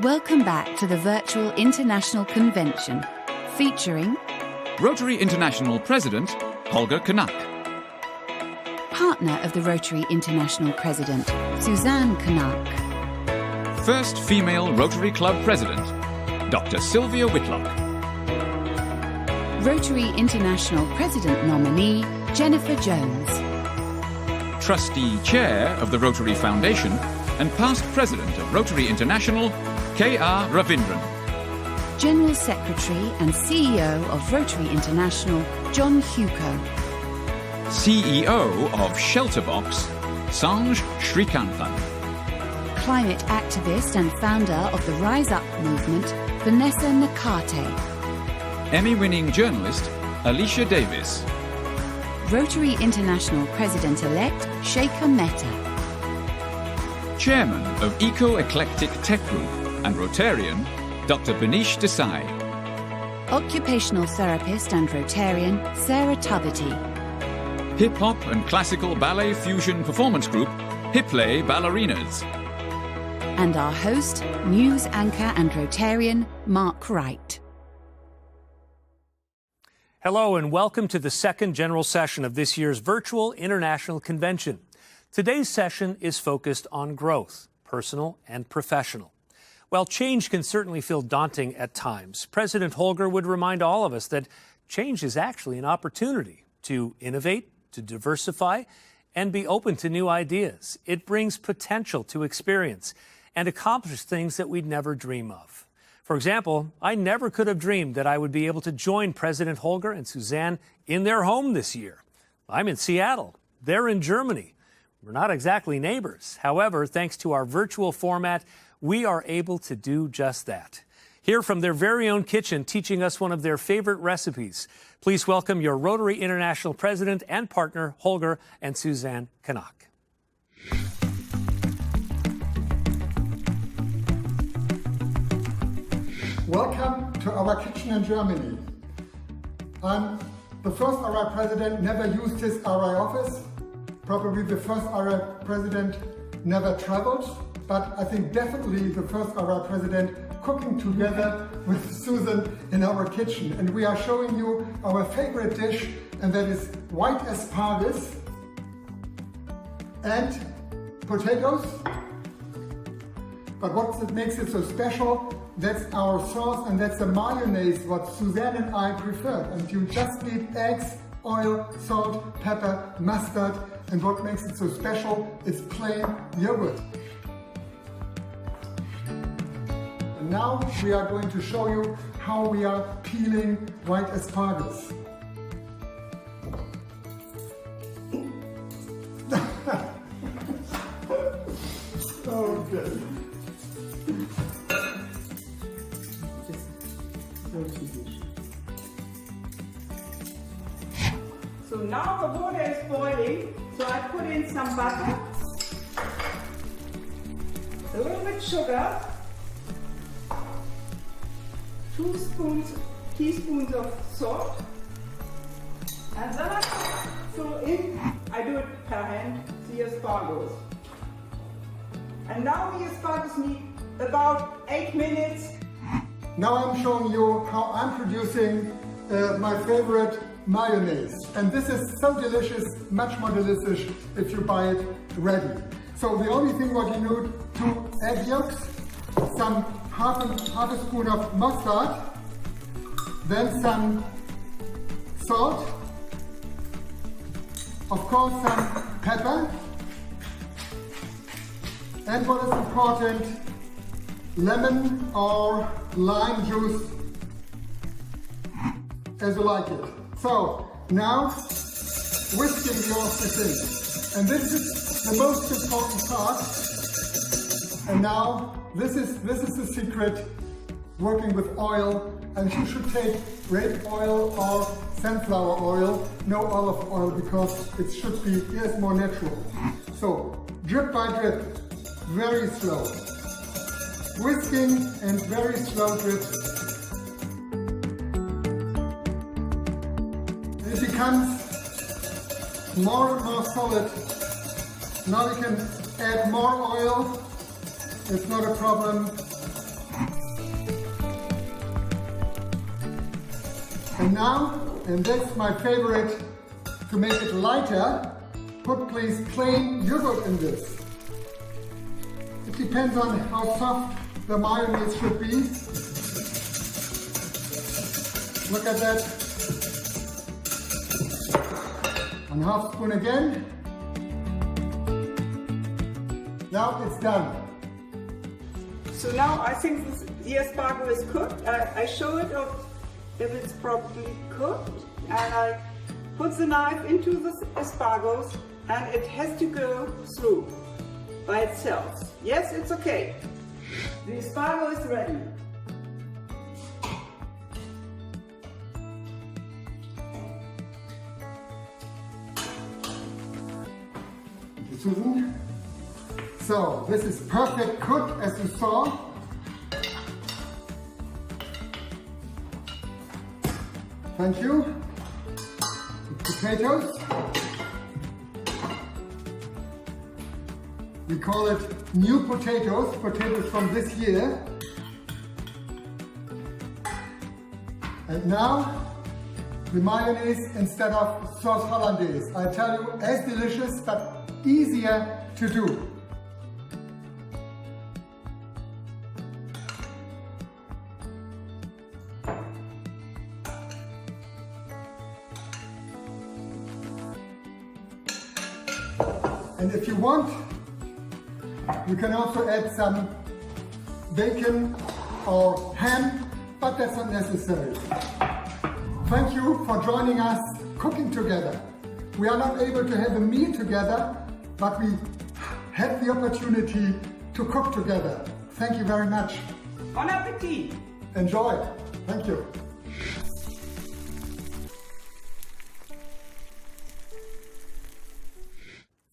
Welcome back to the Virtual International Convention, featuring Rotary International President Holger Knaack, partner of the Rotary International President, Suzanne Knaack, first female Rotary Club President, Dr. Sylvia Whitlock, Rotary International President nominee, Jennifer Jones, Trustee Chair of the Rotary Foundation and past President of Rotary International, K.R. Ravindran, General Secretary and CEO of Rotary International, John Hugo, CEO of Shelterbox, Sanj Srikanthan, climate activist and founder of the Rise Up movement, Vanessa Nakate, Emmy-winning journalist Alicia Davis, Rotary International President-elect Sheikha Mehta, Chairman of Eco-Eclectic Tech Group and Rotarian, Dr. Benish Desai, occupational therapist and Rotarian, Sarah Tuberty, hip-hop and classical ballet fusion performance group, Hiplay Ballerinas, and our host, news anchor and Rotarian, Mark Wright. Hello and welcome to the second general session of this year's Virtual International Convention. Today's session is focused on growth, personal and professional. While change can certainly feel daunting at times, President Holger would remind all of us that change is actually an opportunity to innovate, to diversify, and be open to new ideas. It brings potential to experience and accomplish things that we'd never dream of. For example, I never could have dreamed that I would be able to join President Holger and Suzanne in their home this year. I'm in Seattle. They're in Germany. We're not exactly neighbors. However, thanks to our virtual format, we are able to do just that. Here from their very own kitchen, teaching us one of their favorite recipes. Please welcome your Rotary International President and partner, Holger and Suzanne Knaack. Welcome to our kitchen in Germany. I'm the first RI president never used his RI office. Probably the first RI president never traveled, but I think definitely the first RI president cooking together with Susan in our kitchen. And we are showing you our favorite dish, and that is white asparagus and potatoes. But what makes it so special, that's our sauce and that's the mayonnaise, what Suzanne and I prefer. And you just need eggs, oil, salt, pepper, mustard, and what makes it so special is plain yogurt. And now we are going to show you how we are peeling white asparagus. Okay. So now the water is boiling, so I put in some butter, a little bit sugar, 2 teaspoons of salt, and then I throw in, I do it per hand, the asparagus. And now the asparagus need about 8 minutes. Now I'm showing you how I'm producing my favorite mayonnaise. And this is so delicious, much more delicious if you buy it ready. So the only thing what you need, 2 egg yolks, some half a spoon of mustard, then some salt, of course some pepper, and what is important, lemon or lime juice, as you like it. So now whisking the thing, and this is the most important part. And now this is the secret, working with oil, and you should take rape oil or sunflower oil, no olive oil, because it should be more natural. So drip by drip, very slow. Whisking and very slow drips. It becomes more and more solid. Now you can add more oil. It's not a problem. And now, and that's my favorite, to make it lighter, put please plain yogurt in this. It depends on how soft the mayonnaise should be. Look at that. 1/2 spoon again. Now it's done. So now I think the escargot is cooked. I show it if it's properly cooked, and I put the knife into the escargot, and it has to go through by itself. Yes, it's okay. The escargot is ready. Thank you, Susan. So, this is perfect cooked, as you saw. Thank you. Potatoes. We call it new potatoes, potatoes from this year. And now, the mayonnaise instead of sauce hollandaise. I tell you, as delicious, but easier to do. And if you want, you can also add some bacon or ham, but that's not necessary. Thank you for joining us cooking together. We are not able to have a meal together, but we had the opportunity to cook together. Thank you very much. Bon appetit! Enjoy. Thank you.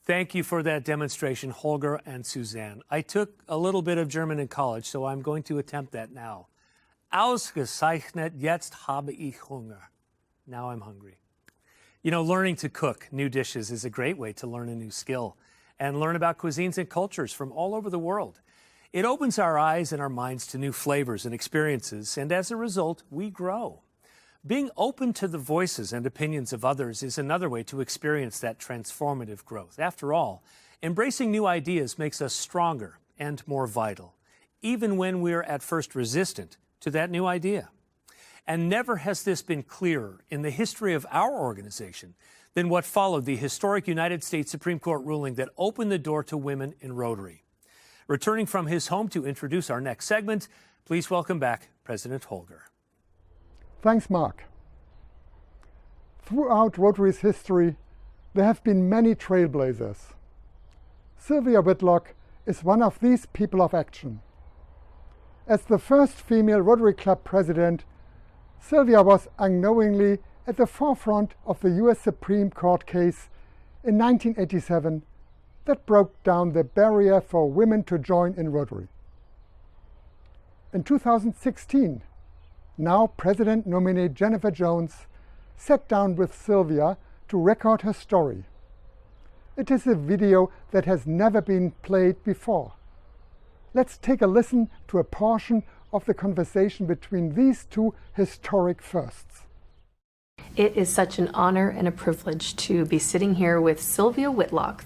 Thank you for that demonstration, Holger and Suzanne. I took a little bit of German in college, so I'm going to attempt that now. Ausgezeichnet, jetzt habe ich Hunger. Now I'm hungry. You know, learning to cook new dishes is a great way to learn a new skill and learn about cuisines and cultures from all over the world. It opens our eyes and our minds to new flavors and experiences, and as a result, we grow. Being open to the voices and opinions of others is another way to experience that transformative growth. After all, embracing new ideas makes us stronger and more vital, even when we're at first resistant to that new idea. And never has this been clearer in the history of our organization than what followed the historic United States Supreme Court ruling that opened the door to women in Rotary. Returning from his home to introduce our next segment, please welcome back President Holger. Thanks, Mark. Throughout Rotary's history, there have been many trailblazers. Sylvia Whitlock is one of these people of action. As the first female Rotary Club president, Sylvia was unknowingly at the forefront of the US Supreme Court case in 1987 that broke down the barrier for women to join in Rotary. In 2016, now President nominee Jennifer Jones sat down with Sylvia to record her story. It is a video that has never been played before. Let's take a listen to a portion of the conversation between these two historic firsts. It is such an honor and a privilege to be sitting here with Sylvia Whitlock,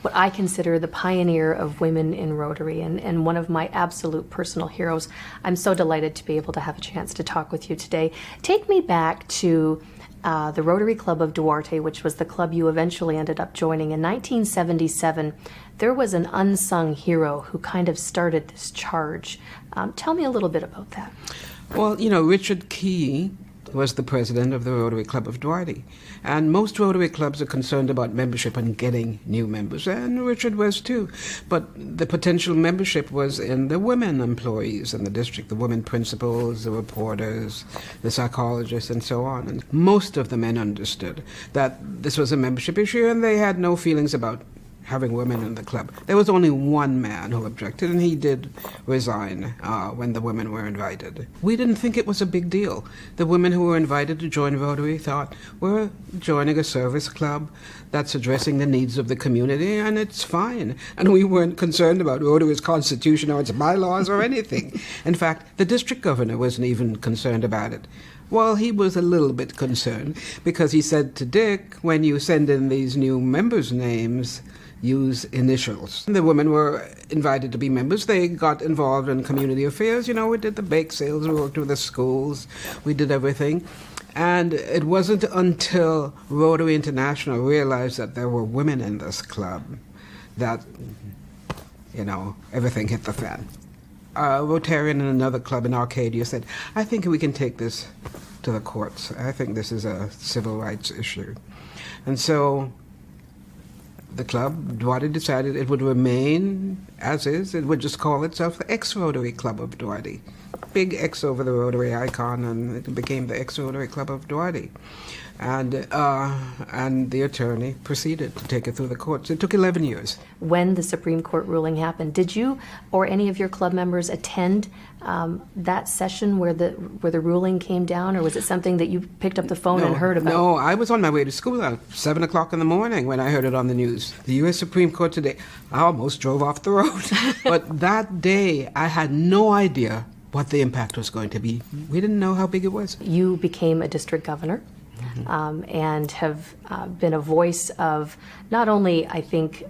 what I consider the pioneer of women in Rotary and one of my absolute personal heroes. I'm so delighted to be able to have a chance to talk with you today. Take me back to the Rotary Club of Duarte, which was the club you eventually ended up joining. In 1977, there was an unsung hero who kind of started this charge. Tell me a little bit about that. Well, you know, Richard Key was the president of the Rotary Club of Duarte. And most Rotary clubs are concerned about membership and getting new members, and Richard was too. But the potential membership was in the women employees in the district, the women principals, the reporters, the psychologists, and so on. And most of the men understood that this was a membership issue, and they had no feelings about having women in the club. There was only one man who objected, and he did resign when the women were invited. We didn't think it was a big deal. The women who were invited to join Rotary thought, we're joining a service club that's addressing the needs of the community, and it's fine. And we weren't concerned about Rotary's constitution or its bylaws or anything. In fact, the district governor wasn't even concerned about it. Well, he was a little bit concerned because he said to Dick, when you send in these new members' names, use initials. The women were invited to be members. They got involved in community affairs. You know, we did the bake sales, we worked with the schools, we did everything. And it wasn't until Rotary International realized that there were women in this club that, you know, everything hit the fan. A Rotarian in another club in Arcadia said, I think we can take this to the courts. I think this is a civil rights issue. And so the club, Duarte decided it would remain as is. It would just call itself the Ex-Rotary Club of Duarte. Big X over the Rotary icon, and it became the Ex-Rotary Club of Duarte. And the attorney proceeded to take it through the courts. It took 11 years. When the Supreme Court ruling happened, did you or any of your club members attend that session where the ruling came down, or was it something that you picked up the phone and heard about? No, I was on my way to school at 7 o'clock in the morning when I heard it on the news. The U.S. Supreme Court today, I almost drove off the road. But that day, I had no idea what the impact was going to be. We didn't know how big it was. You became a district governor. And have been a voice of not only, I think,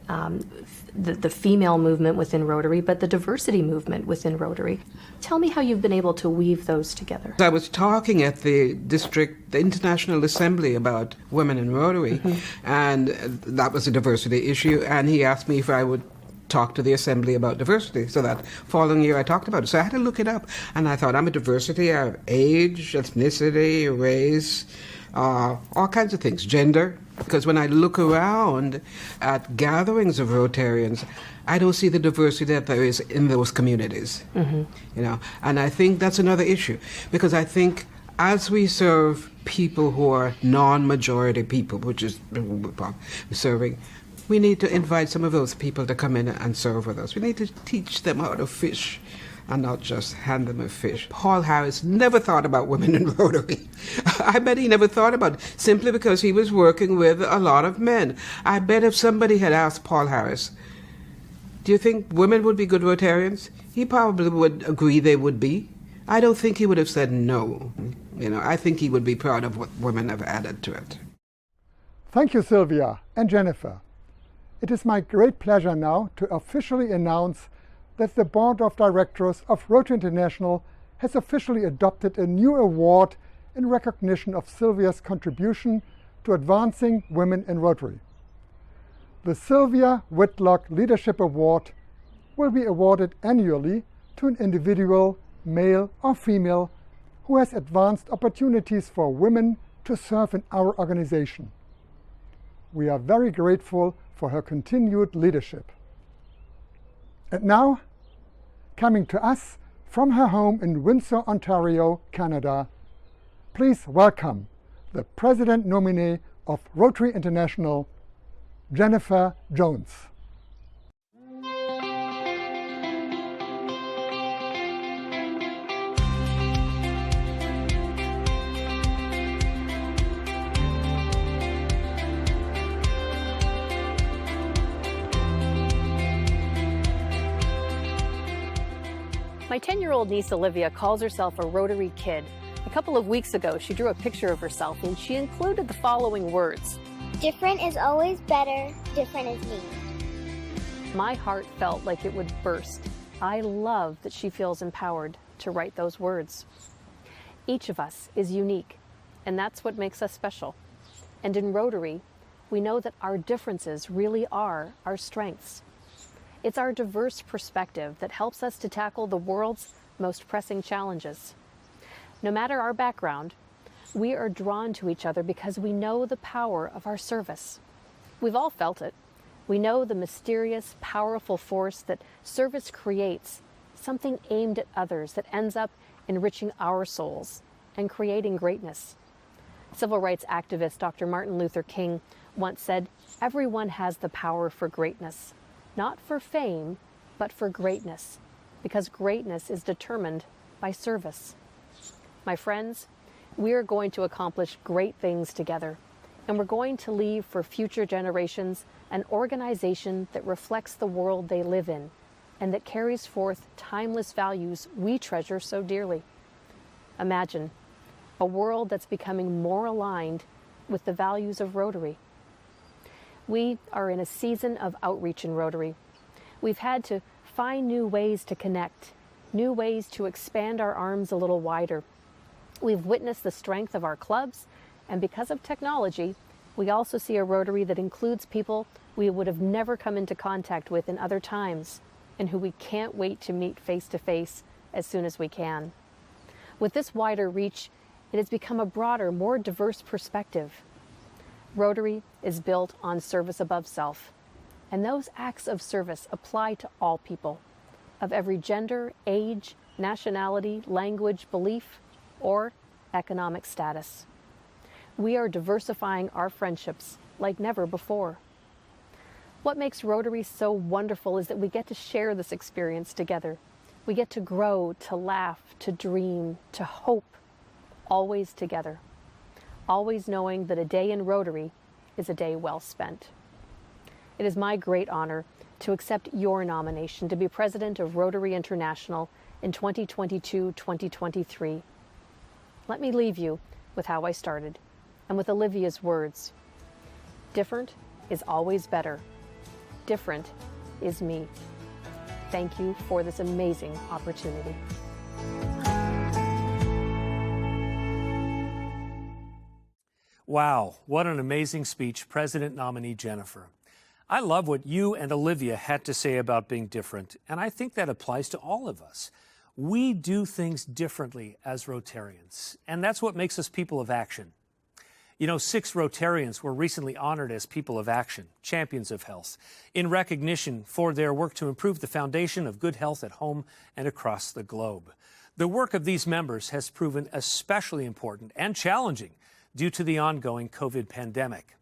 the female movement within Rotary, but the diversity movement within Rotary. Tell me how you've been able to weave those together. I was talking at the International Assembly about women in Rotary, and that was a diversity issue, and he asked me if I would talk to the Assembly about diversity. So that following year I talked about it. So I had to look it up, and I thought, I'm a diversity. I have age, ethnicity, race, all kinds of things, gender, because when I look around at gatherings of Rotarians, I don't see the diversity that there is in those communities, you know, and I think that's another issue, because I think as we serve people who are non-majority people, which is serving, we need to invite some of those people to come in and serve with us. We need to teach them how to fish and not just hand them a fish. Paul Harris never thought about women in Rotary. I bet he never thought about it, simply because he was working with a lot of men. I bet if somebody had asked Paul Harris, do you think women would be good Rotarians? He probably would agree they would be. I don't think he would have said no. You know, I think he would be proud of what women have added to it. Thank you, Sylvia and Jennifer. It is my great pleasure now to officially announce that the Board of Directors of Rotary International has officially adopted a new award in recognition of Sylvia's contribution to advancing women in Rotary. The Sylvia Whitlock Leadership Award will be awarded annually to an individual, male or female, who has advanced opportunities for women to serve in our organization. We are very grateful for her continued leadership. And now, coming to us from her home in Windsor, Ontario, Canada, please welcome the President nominee of Rotary International, Jennifer Jones. My 10-year-old niece Olivia calls herself a Rotary kid. A couple of weeks ago, she drew a picture of herself and she included the following words. Different is always better, different is me. My heart felt like it would burst. I love that she feels empowered to write those words. Each of us is unique, and that's what makes us special. And in Rotary, we know that our differences really are our strengths. It's our diverse perspective that helps us to tackle the world's most pressing challenges. No matter our background, we are drawn to each other because we know the power of our service. We've all felt it. We know the mysterious, powerful force that service creates, something aimed at others that ends up enriching our souls and creating greatness. Civil rights activist Dr. Martin Luther King once said, "Everyone has the power for greatness, not for fame, but for greatness, because greatness is determined by service." My friends, we are going to accomplish great things together, and we're going to leave for future generations an organization that reflects the world they live in and that carries forth timeless values we treasure so dearly. Imagine a world that's becoming more aligned with the values of Rotary. We are in a season of outreach in Rotary. We've had to find new ways to connect, new ways to expand our arms a little wider. We've witnessed the strength of our clubs, and because of technology, we also see a Rotary that includes people we would have never come into contact with in other times, and who we can't wait to meet face to face as soon as we can. With this wider reach, it has become a broader, more diverse perspective. Rotary is built on service above self, and those acts of service apply to all people, of every gender, age, nationality, language, belief, or economic status. We are diversifying our friendships like never before. What makes Rotary so wonderful is that we get to share this experience together. We get to grow, to laugh, to dream, to hope, always together. Always knowing that a day in Rotary is a day well spent. It is my great honor to accept your nomination to be President of Rotary International in 2022-2023. Let me leave you with how I started, and with Olivia's words. Different is always better. Different is me. Thank you for this amazing opportunity. Wow, what an amazing speech, President nominee Jennifer. I love what you and Olivia had to say about being different, and I think that applies to all of us. We do things differently as Rotarians, and that's what makes us people of action. You know, 6 Rotarians were recently honored as people of action, champions of health, in recognition for their work to improve the foundation of good health at home and across the globe. The work of these members has proven especially important and challenging due to the ongoing COVID pandemic.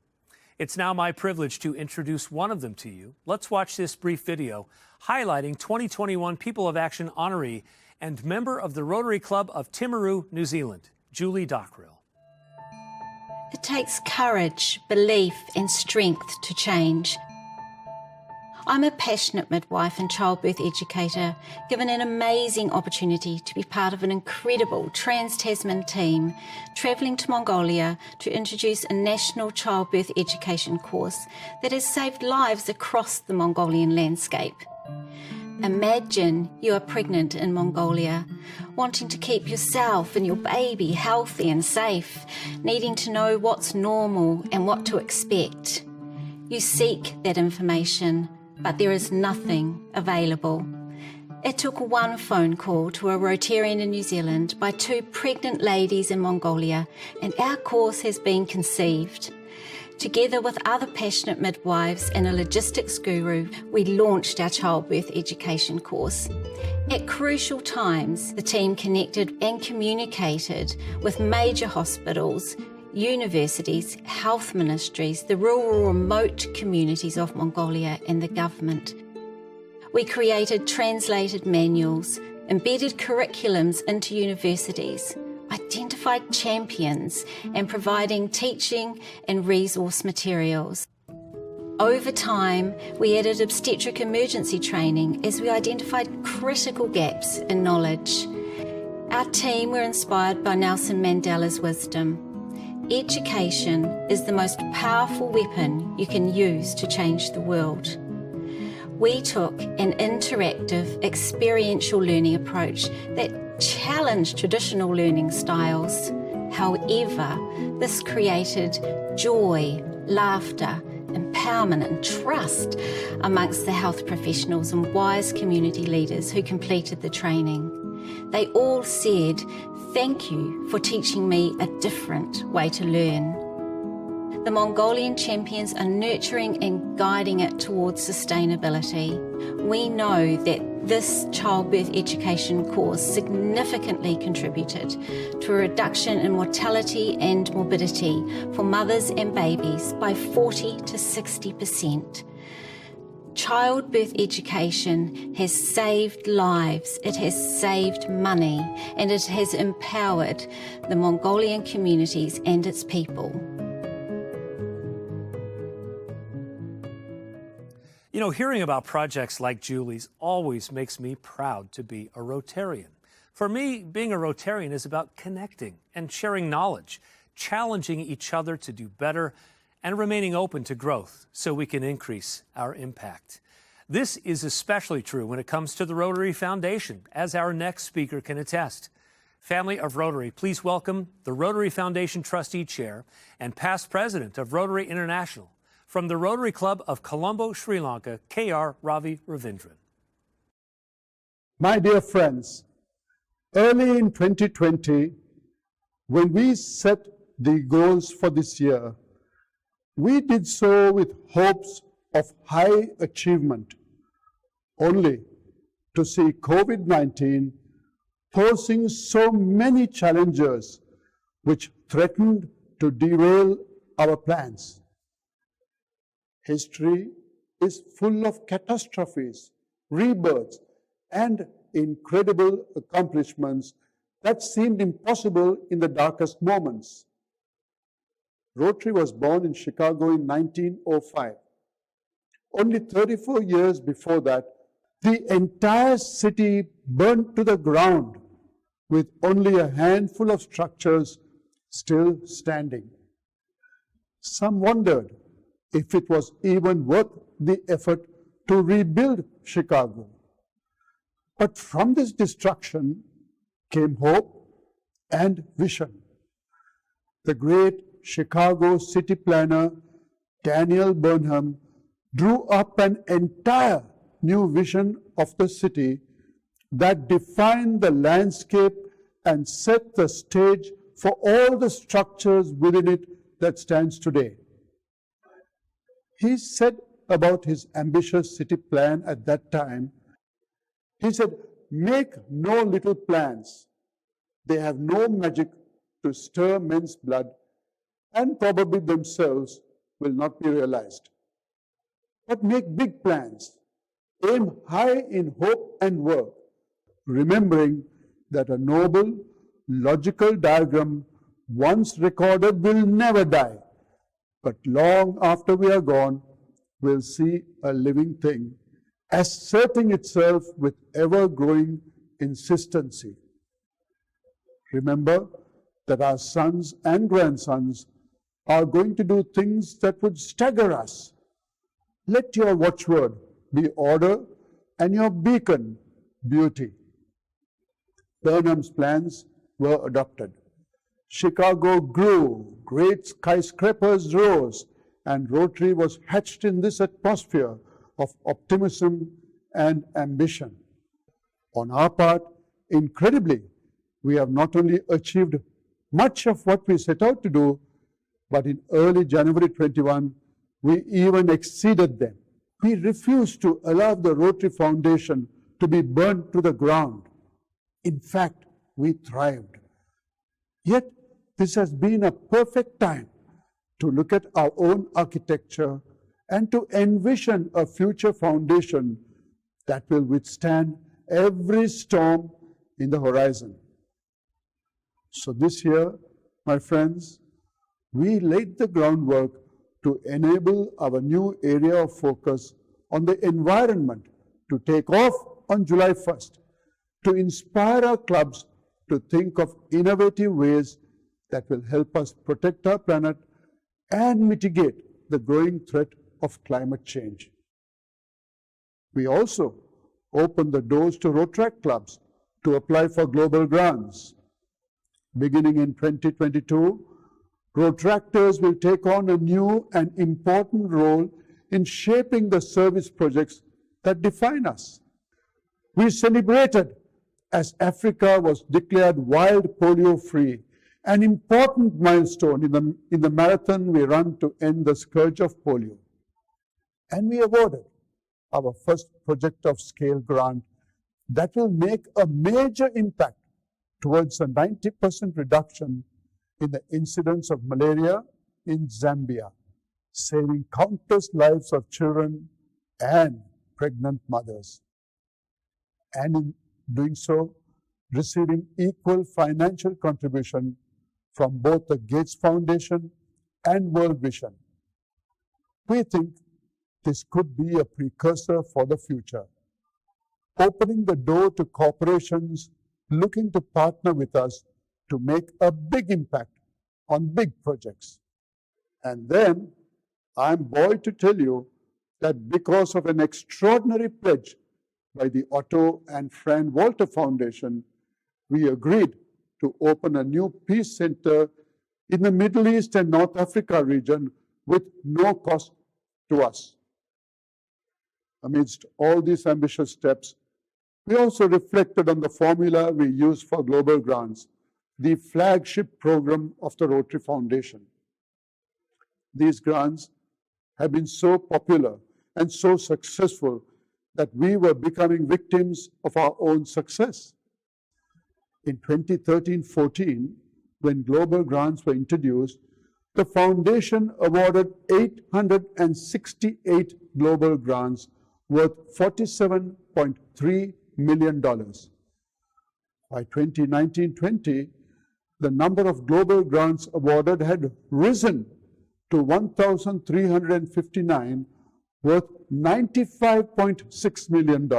It's now my privilege to introduce one of them to you. Let's watch this brief video highlighting 2021 People of Action honoree and member of the Rotary Club of Timaru, New Zealand, Julie Dockrill. It takes courage, belief and strength to change. I'm a passionate midwife and childbirth educator, given an amazing opportunity to be part of an incredible Trans-Tasman team travelling to Mongolia to introduce a national childbirth education course that has saved lives across the Mongolian landscape. Imagine you are pregnant in Mongolia, wanting to keep yourself and your baby healthy and safe, needing to know what's normal and what to expect. You seek that information, but there is nothing available. It took one phone call to a Rotarian in New Zealand by 2 pregnant ladies in Mongolia, and our course has been conceived. Together with other passionate midwives and a logistics guru, we launched our childbirth education course. At crucial times, the team connected and communicated with major hospitals, universities, health ministries, the rural remote communities of Mongolia and the government. We created translated manuals, embedded curriculums into universities, identified champions and providing teaching and resource materials. Over time, we added obstetric emergency training as we identified critical gaps in knowledge. Our team were inspired by Nelson Mandela's wisdom. Education is the most powerful weapon you can use to change the world. We took an interactive, experiential learning approach that challenged traditional learning styles. However, this created joy, laughter, empowerment and trust amongst the health professionals and wise community leaders who completed the training. They all said, "Thank you for teaching me a different way to learn." The Mongolian champions are nurturing and guiding it towards sustainability. We know that This childbirth education course significantly contributed to a reduction in mortality and morbidity for mothers and babies by 40 to 60%. Childbirth education has saved lives, it has saved money, and it has empowered the Mongolian communities and its people. You know, hearing about projects like Julie's always makes me proud to be a Rotarian. For me, being a Rotarian is about connecting and sharing knowledge, challenging each other to do better, and remaining open to growth so we can increase our impact. This is especially true when it comes to the Rotary Foundation, as our next speaker can attest. Family of Rotary, please welcome the Rotary Foundation Trustee Chair and past President of Rotary International, from the Rotary Club of Colombo, Sri Lanka, K.R. Ravi Ravindran. My dear friends, early in 2020, when we set the goals for this year, we did so with hopes of high achievement, only to see COVID-19 posing so many challenges which threatened to derail our plans. History is full of catastrophes, rebirths, and incredible accomplishments that seemed impossible in the darkest moments. Rotary was born in Chicago in 1905. Only 34 years before that, the entire city burnt to the ground with only a handful of structures still standing. Some wondered if it was even worth the effort to rebuild Chicago. But from this destruction came hope and vision. The great Chicago city planner, Daniel Burnham, drew up an entire new vision of the city that defined the landscape and set the stage for all the structures within it that stands today. He said about his ambitious city plan at that time, he said, "Make no little plans. They have no magic to stir men's blood, and probably themselves will not be realized. But make big plans. Aim high in hope and work, remembering that a noble, logical diagram once recorded will never die, but long after we are gone, will see a living thing, asserting itself with ever-growing insistency. Remember that our sons and grandsons are going to do things that would stagger us. Let your watchword be order and your beacon, beauty." Burnham's plans were adopted. Chicago grew, great skyscrapers rose, and Rotary was hatched in this atmosphere of optimism and ambition. On our part, incredibly, we have not only achieved much of what we set out to do, but in early January 21, we even exceeded them. We refused to allow the Rotary Foundation to be burnt to the ground. In fact, we thrived. Yet, this has been a perfect time to look at our own architecture and to envision a future foundation that will withstand every storm in the horizon. So this year, my friends, we laid the groundwork to enable our new area of focus on the environment to take off on July 1st, to inspire our clubs to think of innovative ways that will help us protect our planet and mitigate the growing threat of climate change. We also opened the doors to Rotaract clubs to apply for global grants. Beginning in 2022, Rotaractors will take on a new and important role in shaping the service projects that define us. We celebrated as Africa was declared wild polio-free, an important milestone in the marathon we run to end the scourge of polio. And we awarded our first project of scale grant that will make a major impact towards a 90% reduction in the incidence of malaria in Zambia, saving countless lives of children and pregnant mothers. And in doing so, receiving equal financial contribution from both the Gates Foundation and World Vision. We think this could be a precursor for the future, opening the door to corporations looking to partner with us to make a big impact on big projects. And then I'm bold to tell you that because of an extraordinary pledge by the Otto and Fran Walter Foundation, we agreed to open a new peace center in the Middle East and North Africa region with no cost to us. Amidst all these ambitious steps, we also reflected on the formula we use for global grants, the flagship program of the Rotary Foundation. These grants have been so popular and so successful that we were becoming victims of our own success. In 2013-14, when global grants were introduced, the foundation awarded 868 global grants worth $47.3 million. By 2019-20, the number of global grants awarded had risen to 1,359, worth $95.6 million.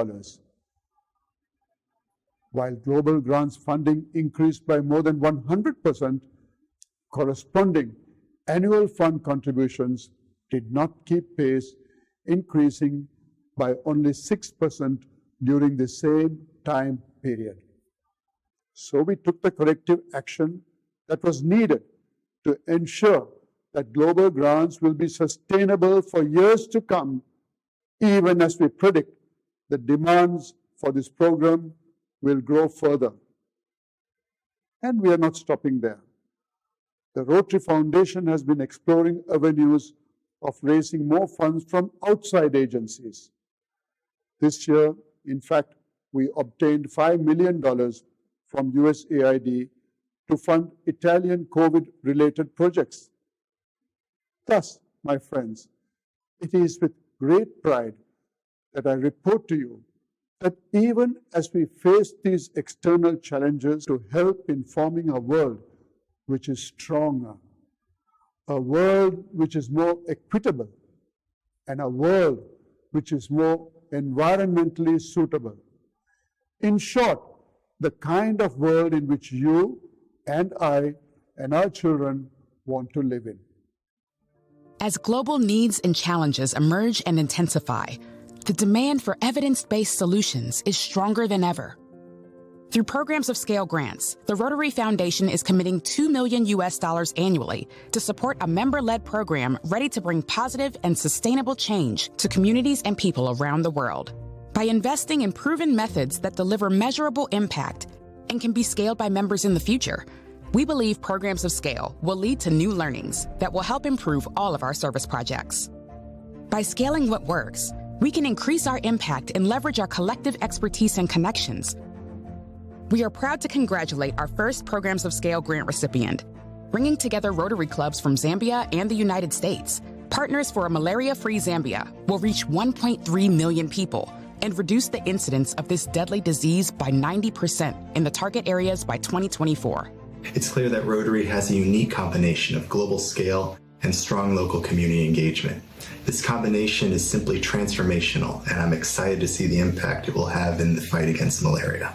While global grants funding increased by more than 100%, corresponding annual fund contributions did not keep pace, increasing by only 6% during the same time period. So we took the corrective action that was needed to ensure that global grants will be sustainable for years to come, even as we predict the demands for this program will grow further. And we are not stopping there. The Rotary Foundation has been exploring avenues of raising more funds from outside agencies. This year, in fact, we obtained $5 million from USAID to fund Italian COVID-related projects. Thus, my friends, it is with great pride that I report to you that even as we face these external challenges to help in forming a world which is stronger, a world which is more equitable, and a world which is more environmentally suitable. In short, the kind of world in which you and I and our children want to live in. As global needs and challenges emerge and intensify, the demand for evidence-based solutions is stronger than ever. Through programs of scale grants, the Rotary Foundation is committing $2 million annually to support a member-led program ready to bring positive and sustainable change to communities and people around the world. By investing in proven methods that deliver measurable impact and can be scaled by members in the future, we believe programs of scale will lead to new learnings that will help improve all of our service projects. By scaling what works, we can increase our impact and leverage our collective expertise and connections. We are proud to congratulate our first Programs of Scale grant recipient, bringing together Rotary clubs from Zambia and the United States. Partners for a Malaria-Free Zambia will reach 1.3 million people and reduce the incidence of this deadly disease by 90% in the target areas by 2024. It's clear that Rotary has a unique combination of global scale and strong local community engagement. This combination is simply transformational, and I'm excited to see the impact it will have in the fight against malaria.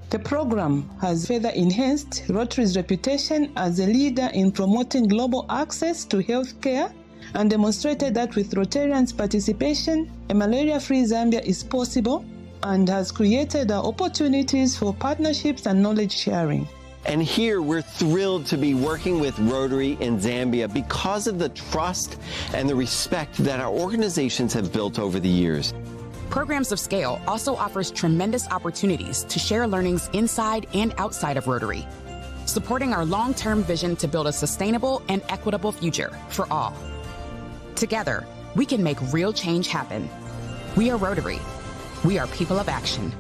The program has further enhanced Rotary's reputation as a leader in promoting global access to health care and demonstrated that with Rotarians' participation, a malaria-free Zambia is possible and has created opportunities for partnerships and knowledge sharing. And here we're thrilled to be working with Rotary in Zambia because of the trust and the respect that our organizations have built over the years. Programs of Scale also offers tremendous opportunities to share learnings inside and outside of Rotary, supporting our long-term vision to build a sustainable and equitable future for all. Together, we can make real change happen. We are Rotary. We are people of action.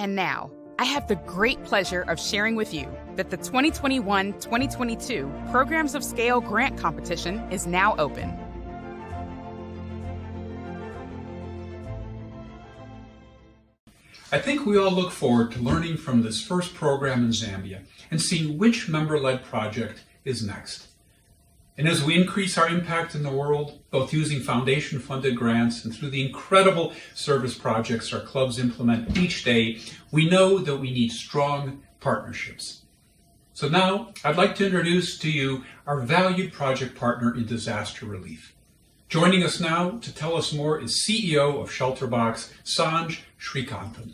And now, I have the great pleasure of sharing with you that the 2021-2022 Programs of Scale Grant Competition is now open. I think we all look forward to learning from this first program in Zambia and seeing which member-led project is next. And as we increase our impact in the world, both using foundation-funded grants and through the incredible service projects our clubs implement each day, we know that we need strong partnerships. So now, I'd like to introduce to you our valued project partner in disaster relief. Joining us now to tell us more is CEO of Shelterbox, Sanj Srikanthan.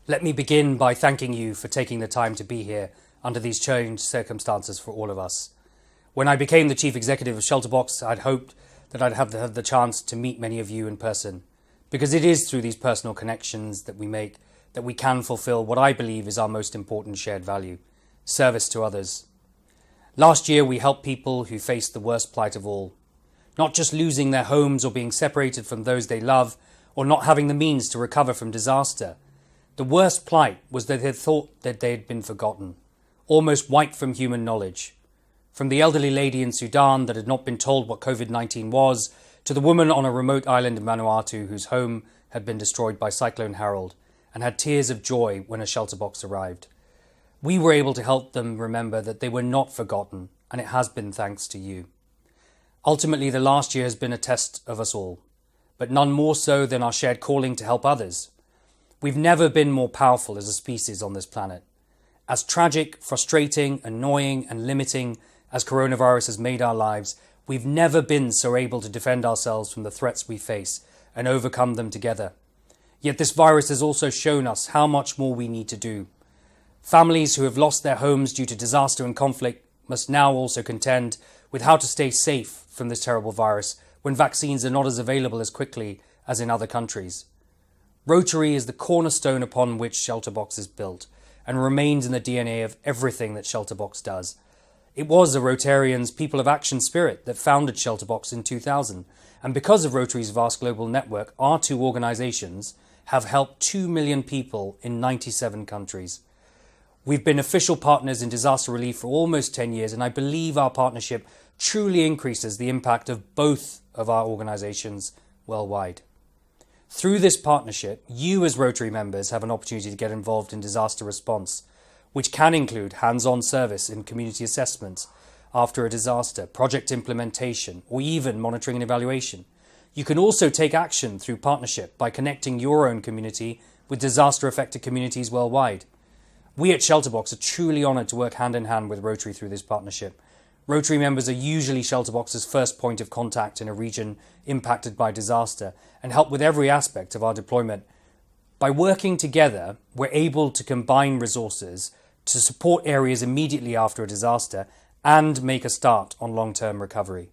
Let me begin by thanking you for taking the time to be here under these changed circumstances for all of us. When I became the Chief Executive of Shelterbox, I'd hoped that I'd have the chance to meet many of you in person, because it is through these personal connections that we make that we can fulfill what I believe is our most important shared value, service to others. Last year, we helped people who faced the worst plight of all, not just losing their homes or being separated from those they love or not having the means to recover from disaster. The worst plight was that they thought that they had been forgotten, almost wiped from human knowledge. From the elderly lady in Sudan that had not been told what COVID-19 was, to the woman on a remote island in Vanuatu whose home had been destroyed by Cyclone Harold and had tears of joy when a shelter box arrived. We were able to help them remember that they were not forgotten, and it has been thanks to you. Ultimately, the last year has been a test of us all, but none more so than our shared calling to help others. We've never been more powerful as a species on this planet. As tragic, frustrating, annoying, and limiting as coronavirus has made our lives, we've never been so able to defend ourselves from the threats we face and overcome them together. Yet this virus has also shown us how much more we need to do. Families who have lost their homes due to disaster and conflict must now also contend with how to stay safe from this terrible virus when vaccines are not as available as quickly as in other countries. Rotary is the cornerstone upon which Shelterbox is built and remains in the DNA of everything that Shelterbox does. It was a Rotarians' People of Action spirit that founded Shelterbox in 2000, and because of Rotary's vast global network, our two organisations have helped 2 million people in 97 countries. We've been official partners in disaster relief for almost 10 years, and I believe our partnership truly increases the impact of both of our organisations worldwide. Through this partnership, you as Rotary members have an opportunity to get involved in disaster response, which can include hands-on service in community assessments after a disaster, project implementation, or even monitoring and evaluation. You can also take action through partnership by connecting your own community with disaster-affected communities worldwide. We at Shelterbox are truly honoured to work hand in hand with Rotary through this partnership. Rotary members are usually Shelterbox's first point of contact in a region impacted by disaster and help with every aspect of our deployment. By working together, we're able to combine resources to support areas immediately after a disaster and make a start on long-term recovery.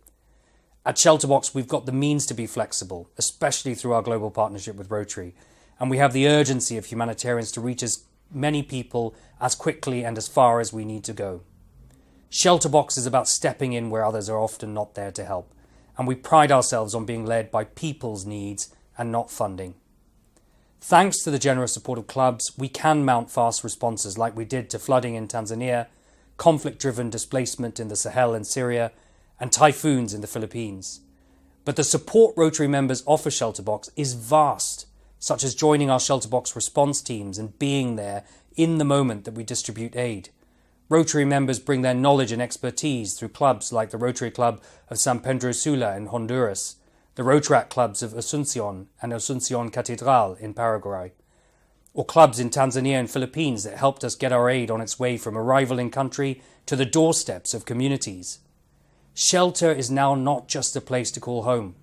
At Shelterbox, we've got the means to be flexible, especially through our global partnership with Rotary, and we have the urgency of humanitarians to reach as many people as quickly and as far as we need to go. Shelterbox is about stepping in where others are often not there to help, and we pride ourselves on being led by people's needs and not funding. Thanks to the generous support of clubs, we can mount fast responses like we did to flooding in Tanzania, conflict-driven displacement in the Sahel and Syria, and typhoons in the Philippines. But the support Rotary members offer Shelterbox is vast, such as joining our Shelterbox response teams and being there in the moment that we distribute aid. Rotary members bring their knowledge and expertise through clubs like the Rotary Club of San Pedro Sula in Honduras, the Rotaract clubs of Asunción and Asunción Catedral in Paraguay, or clubs in Tanzania and Philippines that helped us get our aid on its way from arrival in country to the doorsteps of communities. Shelter is now not just a place to call home.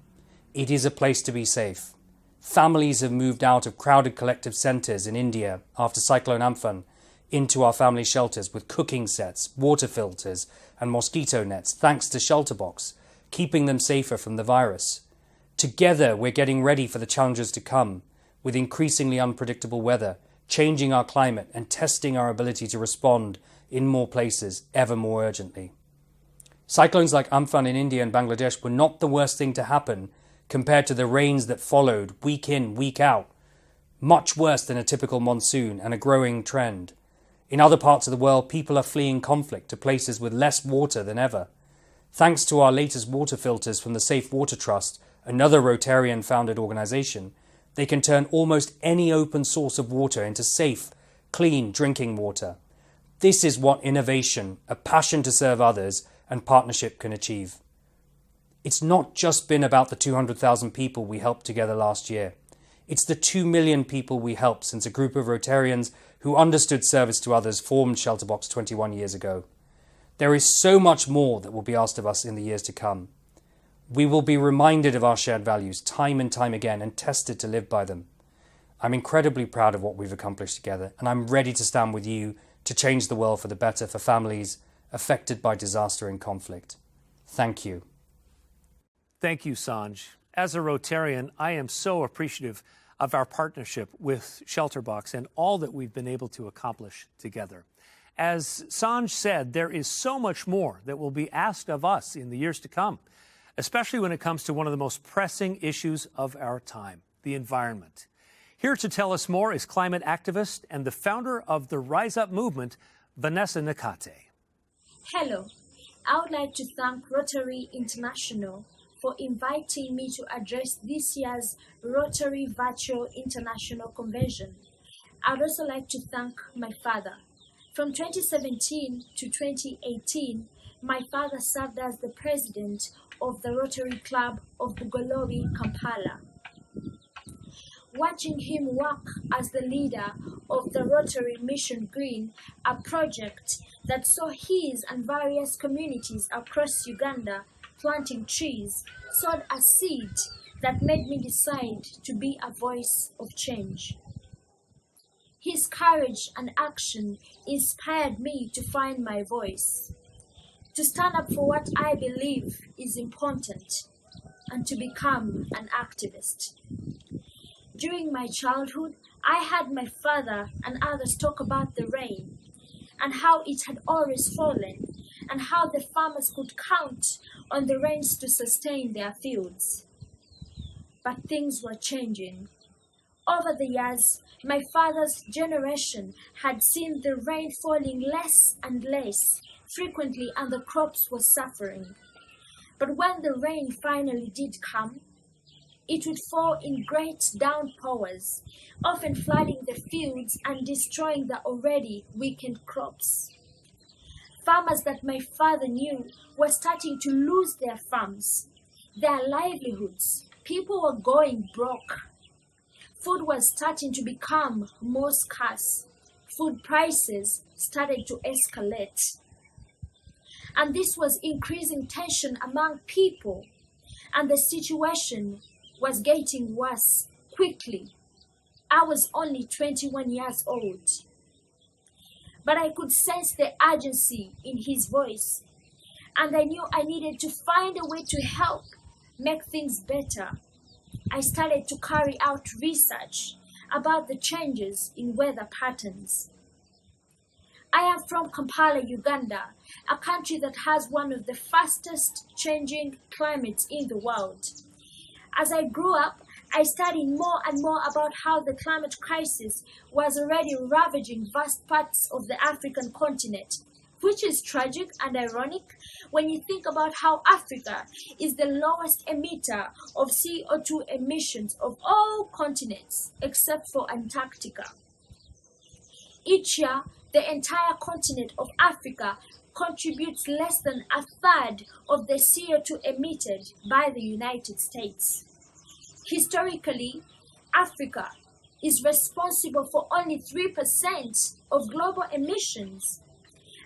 It is a place to be safe. Families have moved out of crowded collective centres in India after Cyclone Amphan into our family shelters with cooking sets, water filters and mosquito nets thanks to Shelterbox, keeping them safer from the virus. Together we're getting ready for the challenges to come with increasingly unpredictable weather, changing our climate and testing our ability to respond in more places ever more urgently. Cyclones like Amphan in India and Bangladesh were not the worst thing to happen compared to the rains that followed week in, week out. much worse than a typical monsoon and a growing trend. In other parts of the world, people are fleeing conflict to places with less water than ever. Thanks to our latest water filters from the Safe Water Trust, another Rotarian-founded organisation, they can turn almost any open source of water into safe, clean drinking water. This is what innovation, a passion to serve others, and partnership can achieve. It's not just been about the 200,000 people we helped together last year. It's the 2 million people we helped since a group of Rotarians who understood service to others formed Shelterbox 21 years ago. There is so much more that will be asked of us in the years to come. We will be reminded of our shared values time and time again and tested to live by them. I'm incredibly proud of what we've accomplished together, and I'm ready to stand with you to change the world for the better for families affected by disaster and conflict. Thank you. Thank you, Sanj. As a Rotarian, I am so appreciative of our partnership with Shelterbox and all that we've been able to accomplish together. As Sanj said, there is so much more that will be asked of us in the years to come, especially when it comes to one of the most pressing issues of our time, the environment. Here to tell us more is climate activist and the founder of the Rise Up movement, Vanessa Knaack. Hello, I would like to thank Rotary International for inviting me to address this year's Rotary Virtual International Convention. I would also like to thank my father. From 2017 to 2018, my father served as the president of the Rotary Club of Bugolobi, Kampala. Watching him work as the leader of the Rotary Mission Green, a project that saw his and various communities across Uganda planting trees, sowed a seed that made me decide to be a voice of change. His courage and action inspired me to find my voice, to stand up for what I believe is important, and to become an activist. During my childhood, I had my father and others talk about the rain and how it had always fallen and how the farmers could count on the rains to sustain their fields. But things were changing. Over the years, my father's generation had seen the rain falling less and less frequently and the crops were suffering. But when the rain finally did come, it would fall in great downpours, often flooding the fields and destroying the already weakened crops. Farmers that my father knew were starting to lose their farms, their livelihoods. People were going broke. Food was starting to become more scarce. Food prices started to escalate. And this was increasing tension among people, and the situation was getting worse quickly. I was only 21 years old, but I could sense the urgency in his voice, and I knew I needed to find a way to help make things better. I started to carry out research about the changes in weather patterns. I am from Kampala, Uganda, a country that has one of the fastest changing climates in the world. As I grew up, I studied more and more about how the climate crisis was already ravaging vast parts of the African continent, which is tragic and ironic when you think about how Africa is the lowest emitter of CO2 emissions of all continents except for Antarctica. Each year, the entire continent of Africa contributes less than a third of the CO2 emitted by the United States. Historically, Africa is responsible for only 3% of global emissions,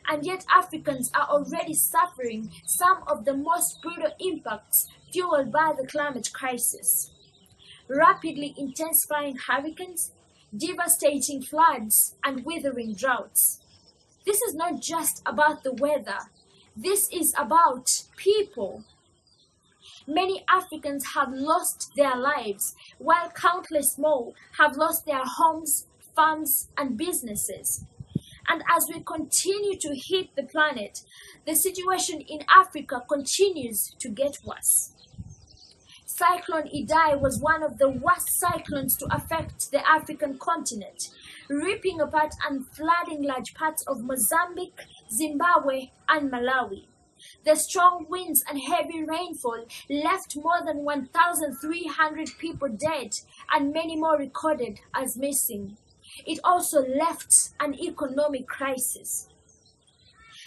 and yet Africans are already suffering some of the most brutal impacts fueled by the climate crisis. Rapidly intensifying hurricanes, devastating floods, and withering droughts. This is not just about the weather. This is about people. Many Africans have lost their lives, while countless more have lost their homes, farms, and businesses. And as we continue to heat the planet, the situation in Africa continues to get worse. Cyclone Idai was one of the worst cyclones to affect the African continent, ripping apart and flooding large parts of Mozambique, Zimbabwe, and Malawi. The strong winds and heavy rainfall left more than 1,300 people dead and many more recorded as missing. It also left an economic crisis.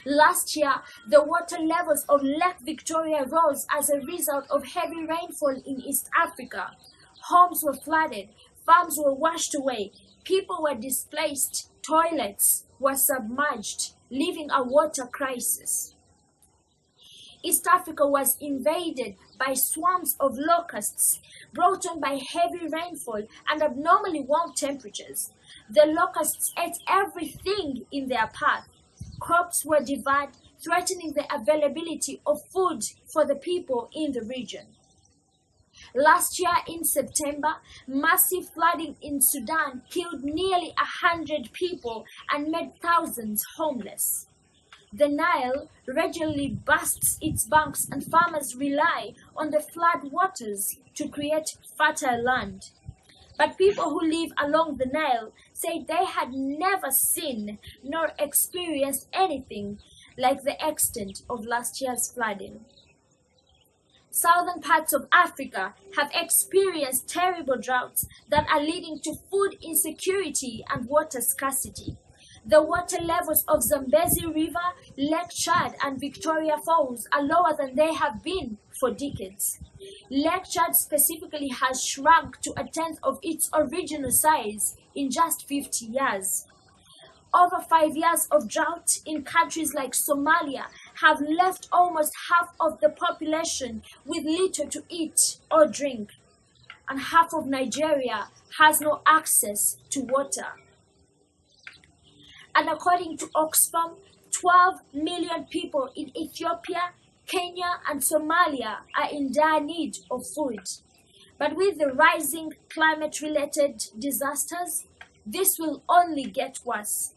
Last year, the water levels of Lake Victoria rose as a result of heavy rainfall in East Africa. Homes were flooded, farms were washed away, people were displaced, toilets were submerged, leaving a water crisis. East Africa was invaded by swarms of locusts brought on by heavy rainfall and abnormally warm temperatures. The locusts ate everything in their path. Crops were devoured, threatening the availability of food for the people in the region. Last year in September, massive flooding in Sudan killed nearly 100 people and made thousands homeless. The Nile regularly bursts its banks and farmers rely on the flood waters to create fertile land. But people who live along the Nile say they had never seen nor experienced anything like the extent of last year's flooding. Southern parts of Africa have experienced terrible droughts that are leading to food insecurity and water scarcity. The water levels of Zambezi River, Lake Chad, and Victoria Falls are lower than they have been for decades. Lake Chad specifically has shrunk to a tenth of its original size in just 50 years. Over 5 years of drought in countries like Somalia have left almost half of the population with little to eat or drink, and half of Nigeria has no access to water. And according to Oxfam, 12 million people in Ethiopia, Kenya, and Somalia are in dire need of food. But with the rising climate-related disasters, this will only get worse.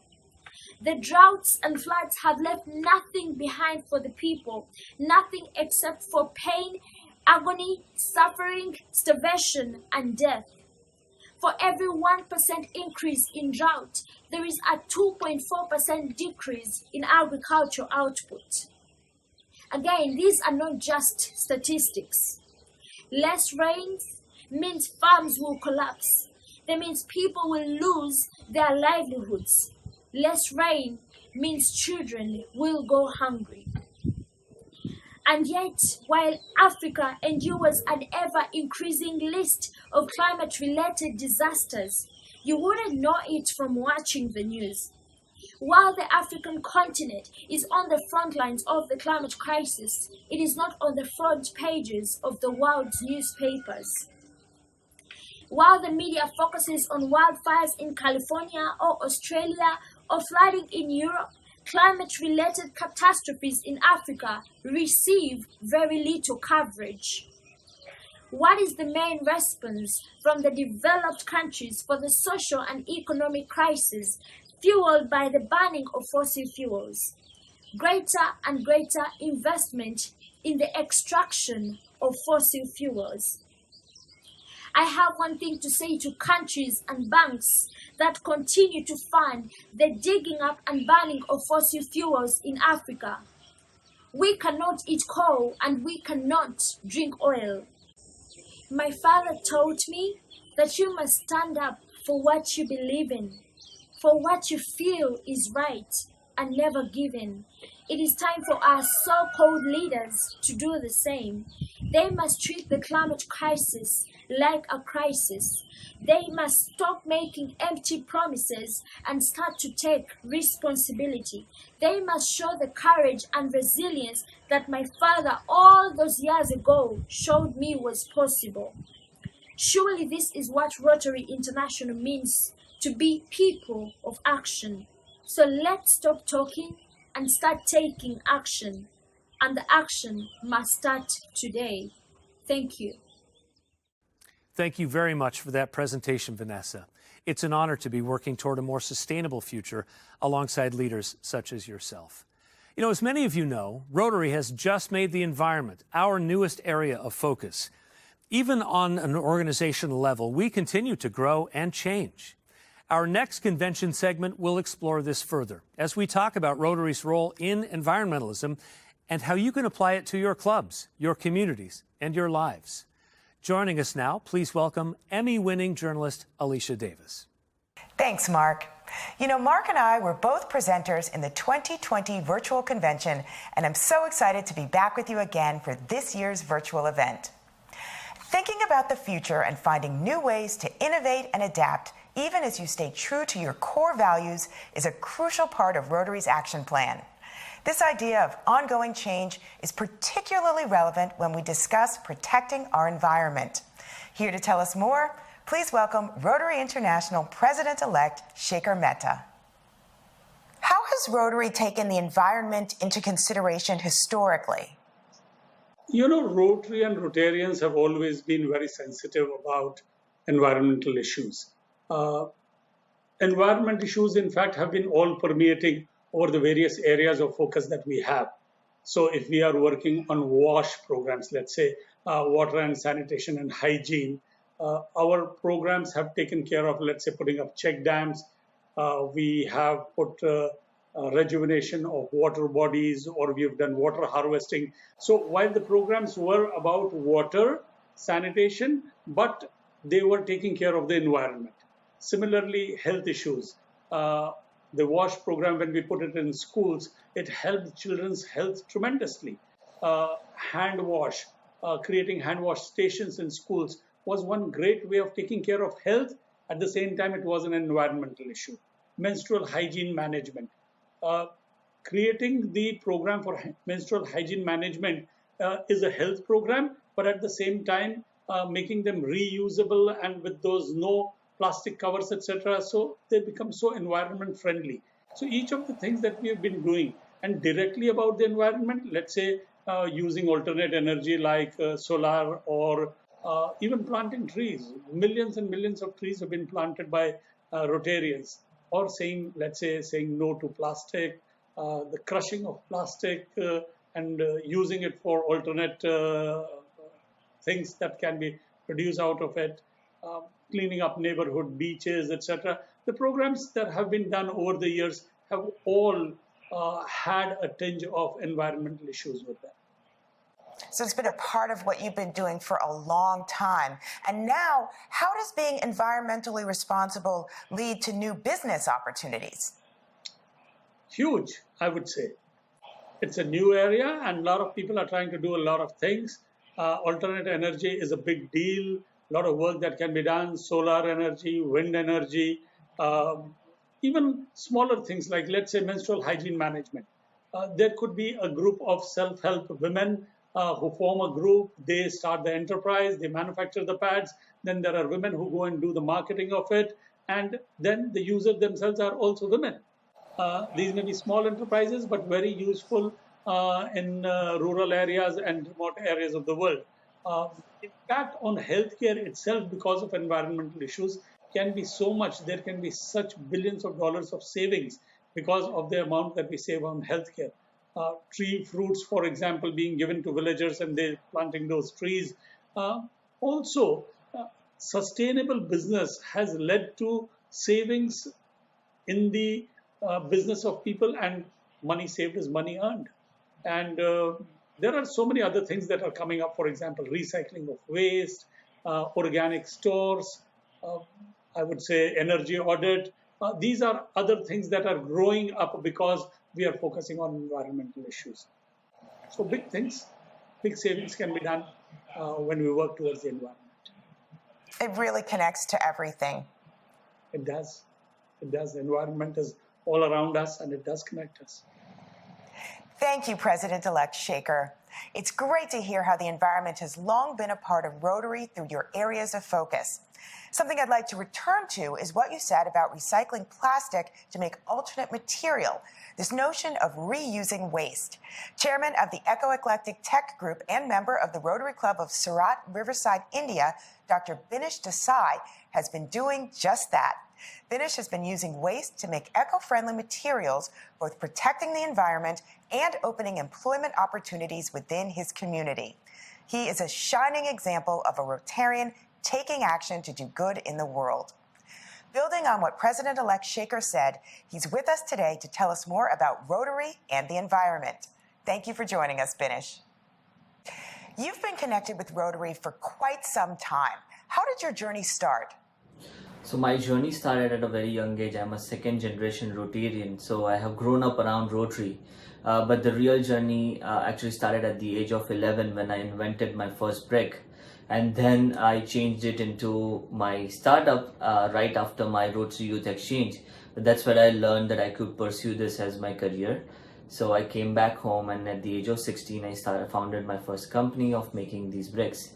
The droughts and floods have left nothing behind for the people, nothing except for pain, agony, suffering, starvation, and death. For every 1% increase in drought, there is a 2.4% decrease in agricultural output. Again, these are not just statistics. Less rain means farms will collapse. That means people will lose their livelihoods. Less rain means children will go hungry. And yet, while Africa endures an ever-increasing list of climate-related disasters, you wouldn't know it from watching the news. While the African continent is on the front lines of the climate crisis, it is not on the front pages of the world's newspapers. While the media focuses on wildfires in California or Australia or flooding in Europe, climate-related catastrophes in Africa receive very little coverage. What is the main response from the developed countries for the social and economic crisis fueled by the burning of fossil fuels? Greater and greater investment in the extraction of fossil fuels. I have one thing to say to countries and banks that continue to fund the digging up and burning of fossil fuels in Africa. We cannot eat coal and we cannot drink oil. My father taught me that you must stand up for what you believe in, for what you feel is right, and never give in. It is time for our so-called leaders to do the same. They must treat the climate crisis like a crisis. They must stop making empty promises and start to take responsibility. They must show the courage and resilience that my father all those years ago showed me was possible. Surely this is what Rotary International means, to be people of action. So let's stop talking and start taking action. And the action must start today. Thank you. Thank you very much for that presentation, Vanessa. It's an honor to be working toward a more sustainable future alongside leaders such as yourself. You know, as many of you know, Rotary has just made the environment our newest area of focus. Even on an organizational level, we continue to grow and change. Our next convention segment will explore this further as we talk about Rotary's role in environmentalism and how you can apply it to your clubs, your communities, and your lives. Joining us now, please welcome Emmy-winning journalist Alicia Davis. Thanks, Mark. You know, Mark and I were both presenters in the 2020 virtual convention, and I'm so excited to be back with you again for this year's virtual event. Thinking about the future and finding new ways to innovate and adapt, even as you stay true to your core values, is a crucial part of Rotary's action plan. This idea of ongoing change is particularly relevant when we discuss protecting our environment. Here to tell us more, please welcome Rotary International President-elect Shekhar Mehta. How has Rotary taken the environment into consideration historically? You know, Rotary and Rotarians have always been very sensitive about environmental issues. Environment issues, in fact, have been all permeating over the various areas of focus that we have. So if we are working on WASH programs, let's say water and sanitation and hygiene, our programs have taken care of, let's say, putting up check dams. We have put rejuvenation of water bodies, or we've done water harvesting. So while the programs were about water, sanitation, but they were taking care of the environment. Similarly, health issues. The WASH program, when we put it in schools, it helped children's health tremendously. Hand wash, creating hand wash stations in schools was one great way of taking care of health. At the same time, it was an environmental issue. Menstrual hygiene management. Creating the program for menstrual hygiene management is a health program, but at the same time, making them reusable and with those no plastic covers, etc. So they become so environment friendly. So each of the things that we have been doing and directly about the environment, let's say using alternate energy like solar or even planting trees. Millions and millions of trees have been planted by Rotarians, or saying no to plastic, the crushing of plastic and using it for alternate things that can be produced out of it, cleaning up neighborhood beaches, etc. The programs that have been done over the years have all had a tinge of environmental issues with them. So it's been a part of what you've been doing for a long time. And now, how does being environmentally responsible lead to new business opportunities? Huge, I would say. It's a new area and a lot of people are trying to do a lot of things. Alternate energy is a big deal. A lot of work that can be done, solar energy, wind energy, even smaller things like, let's say, menstrual hygiene management. There could be a group of self-help women who form a group. They start the enterprise, they manufacture the pads. Then there are women who go and do the marketing of it. And then the users themselves are also women. These may be small enterprises, but very useful in rural areas and remote areas of the world. Impact on healthcare itself because of environmental issues can be so much. There can be such billions of dollars of savings because of the amount that we save on healthcare. Tree fruits, for example, being given to villagers and they're planting those trees. Also, sustainable business has led to savings in the business of people, and money saved is money earned. And there are so many other things that are coming up, for example, recycling of waste, organic stores, I would say energy audit. These are other things that are growing up because we are focusing on environmental issues. So big things, big savings can be done when we work towards the environment. It really connects to everything. It does. It does. The environment is all around us and it does connect us. Thank you, President-elect Shekhar. It's great to hear how the environment has long been a part of Rotary through your areas of focus. Something I'd like to return to is what you said about recycling plastic to make alternate material, this notion of reusing waste. Chairman of the Eco-Eclectic Tech Group and member of the Rotary Club of Surat, Riverside, India, Dr. Binish Desai has been doing just that. Binish has been using waste to make eco-friendly materials, both protecting the environment and opening employment opportunities within his community. He is a shining example of a Rotarian taking action to do good in the world. Building on what President-elect Shaker said, he's with us today to tell us more about Rotary and the environment. Thank you for joining us, Binish. You've been connected with Rotary for quite some time. How did your journey start? So my journey started at a very young age. I'm a second-generation Rotarian, so I have grown up around Rotary. But the real journey actually started at the age of 11 when I invented my first brick. And then I changed it into my startup right after my Rotary Youth Exchange. But that's where I learned that I could pursue this as my career. So I came back home, and at the age of 16, I founded my first company of making these bricks.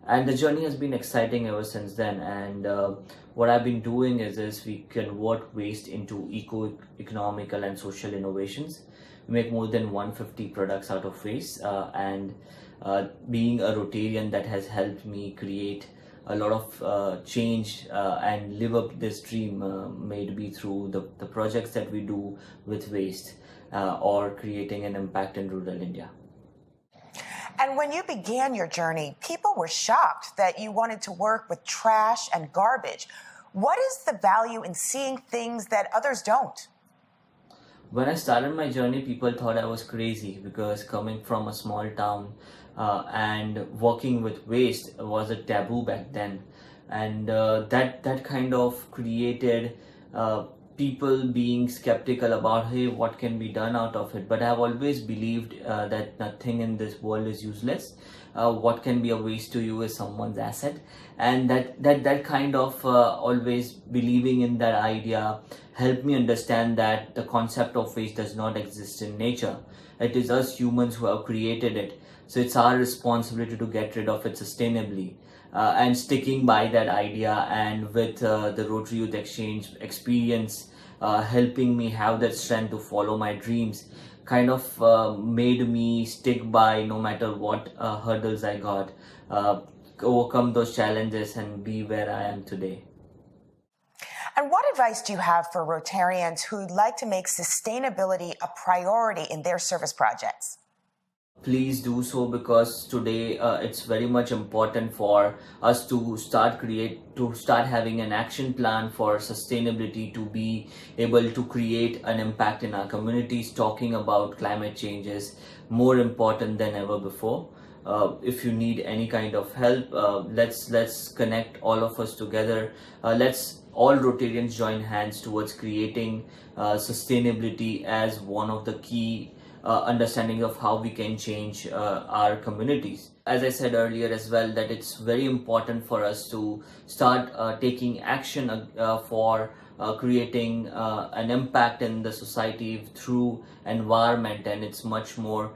And the journey has been exciting ever since then. And what I've been doing is we convert waste into eco-economical and social innovations. We make more than 150 products out of waste, and being a Rotarian, that has helped me create a lot of change and live up this dream, made be through the projects that we do with waste or creating an impact in rural India. And when you began your journey, people were shocked that you wanted to work with trash and garbage. What is the value in seeing things that others don't? When I started my journey, people thought I was crazy, because coming from a small town and working with waste was a taboo back then. And that kind of created people being skeptical about, hey, what can be done out of it? But I've always believed that nothing in this world is useless. What can be a waste to you is someone's asset. And that kind of always believing in that idea helped me understand that the concept of waste does not exist in nature. It is us humans who have created it. So it's our responsibility to get rid of it sustainably. And sticking by that idea, and with the Rotary Youth Exchange experience helping me have that strength to follow my dreams, kind of made me stick by no matter what hurdles I got, overcome those challenges and be where I am today. And what advice do you have for Rotarians who'd like to make sustainability a priority in their service projects? Please do so, because today it's very much important for us to start having an action plan for sustainability, to be able to create an impact in our communities. Talking about climate change is more important than ever before. If you need any kind of help, let's connect all of us together. Let's all Rotarians join hands towards creating sustainability as one of the key understanding of how we can change our communities. As I said earlier as well, that it's very important for us to start taking action for creating an impact in the society through environment, and it's much more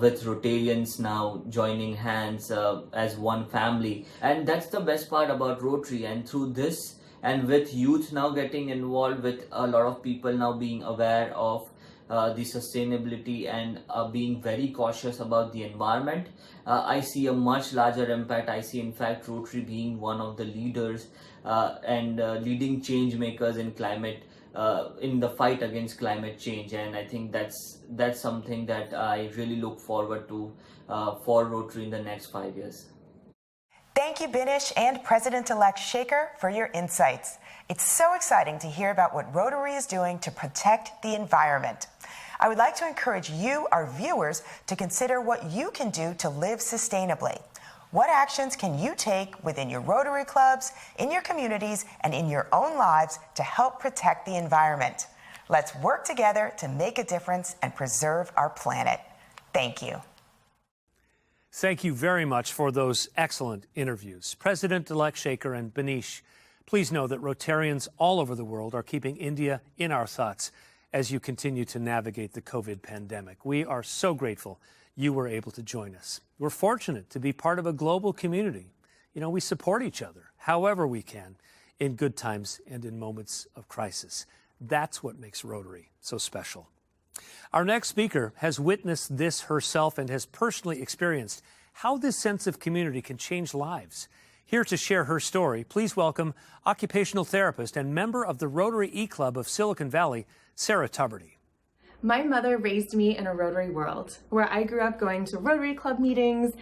with Rotarians now joining hands as one family. And that's the best part about Rotary. And through this, and with youth now getting involved, with a lot of people now being aware of the sustainability and being very cautious about the environment, I see a much larger impact. I see in fact Rotary being one of the leaders and leading change makers in climate, in the fight against climate change. And I think that's something that I really look forward to for Rotary in the next 5 years. Thank you, Binish and President-elect Shaker, for your insights. It's so exciting to hear about what Rotary is doing to protect the environment. I would like to encourage you, our viewers, to consider what you can do to live sustainably. What actions can you take within your Rotary clubs, in your communities, and in your own lives to help protect the environment? Let's work together to make a difference and preserve our planet. Thank you. Thank you very much for those excellent interviews. President-elect Shaker and Binish, please know that Rotarians all over the world are keeping India in our thoughts as you continue to navigate the COVID pandemic. We are so grateful you were able to join us. We're fortunate to be part of a global community. You know, we support each other however we can in good times and in moments of crisis. That's what makes Rotary so special. Our next speaker has witnessed this herself and has personally experienced how this sense of community can change lives. Here to share her story, please welcome occupational therapist and member of the Rotary E-Club of Silicon Valley, Sarah Tuberty. My mother raised me in a Rotary world where I grew up going to Rotary Club meetings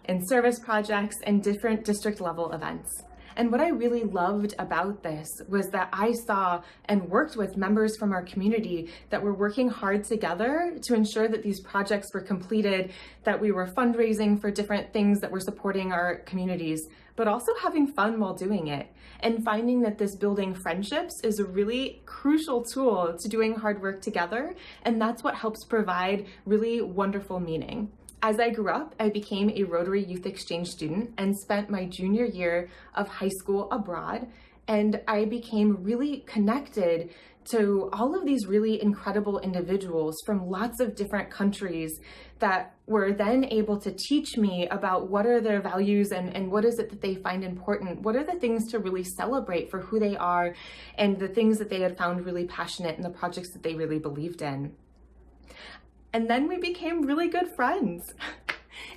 in service projects, and different district level events. And what I really loved about this was that I saw and worked with members from our community that were working hard together to ensure that these projects were completed, that we were fundraising for different things that were supporting our communities, but also having fun while doing it, and finding that this building friendships is a really crucial tool to doing hard work together, and that's what helps provide really wonderful meaning. As I grew up, I became a Rotary Youth Exchange student and spent my junior year of high school abroad, and I became really connected to all of these really incredible individuals from lots of different countries that were then able to teach me about what are their values and what is it that they find important, what are the things to really celebrate for who they are, and the things that they had found really passionate and the projects that they really believed in. And then we became really good friends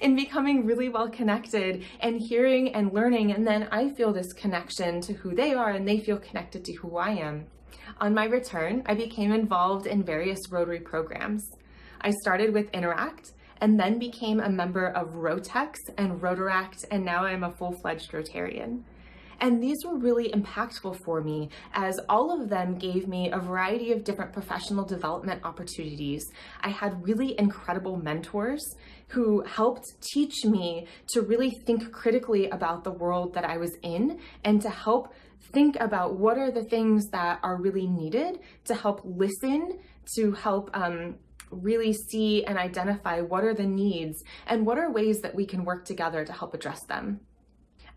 in becoming really well connected and hearing and learning. And then I feel this connection to who they are and they feel connected to who I am. On my return, I became involved in various Rotary programs. I started with Interact and then became a member of Rotex and Rotaract, and now I'm a full-fledged Rotarian. And these were really impactful for me, as all of them gave me a variety of different professional development opportunities. I had really incredible mentors who helped teach me to really think critically about the world that I was in and to help think about what are the things that are really needed, to help listen, to help really see and identify what are the needs and what are ways that we can work together to help address them.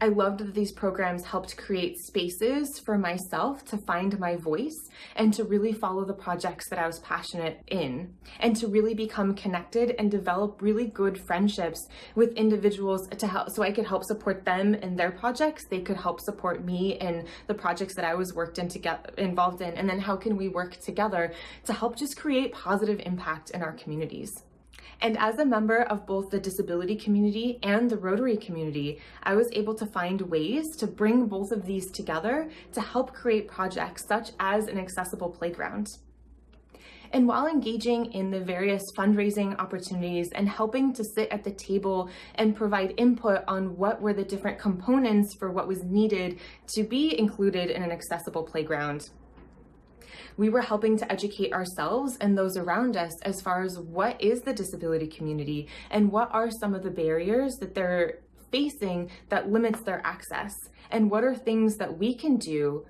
I loved that these programs helped create spaces for myself to find my voice and to really follow the projects that I was passionate in, and to really become connected and develop really good friendships with individuals to help, so I could help support them in their projects. They could help support me in the projects that I was involved in, and then how can we work together to help just create positive impact in our communities. And as a member of both the disability community and the Rotary community, I was able to find ways to bring both of these together to help create projects such as an accessible playground. And while engaging in the various fundraising opportunities and helping to sit at the table and provide input on what were the different components for what was needed to be included in an accessible playground, we were helping to educate ourselves and those around us as far as what is the disability community and what are some of the barriers that they're facing that limits their access, and what are things that we can do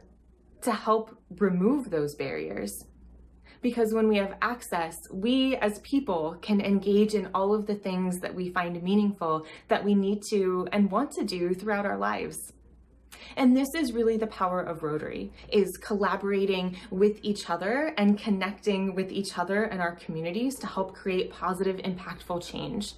to help remove those barriers. Because when we have access, we as people can engage in all of the things that we find meaningful, that we need to and want to do throughout our lives. And this is really the power of Rotary, is collaborating with each other and connecting with each other and our communities to help create positive, impactful change.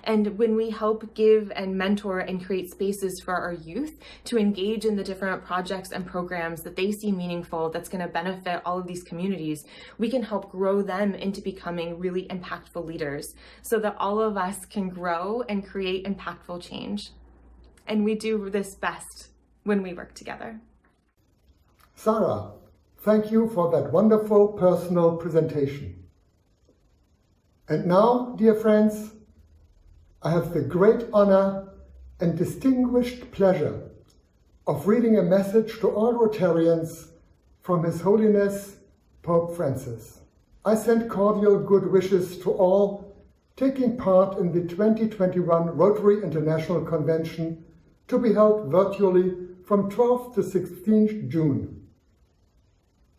And when we help give and mentor and create spaces for our youth to engage in the different projects and programs that they see meaningful, that's going to benefit all of these communities, we can help grow them into becoming really impactful leaders so that all of us can grow and create impactful change. And we do this best when we work together. Sarah, thank you for that wonderful personal presentation. And now, dear friends, I have the great honor and distinguished pleasure of reading a message to all Rotarians from His Holiness Pope Francis. I send cordial good wishes to all taking part in the 2021 Rotary International Convention, to be held virtually from 12th to 16th June.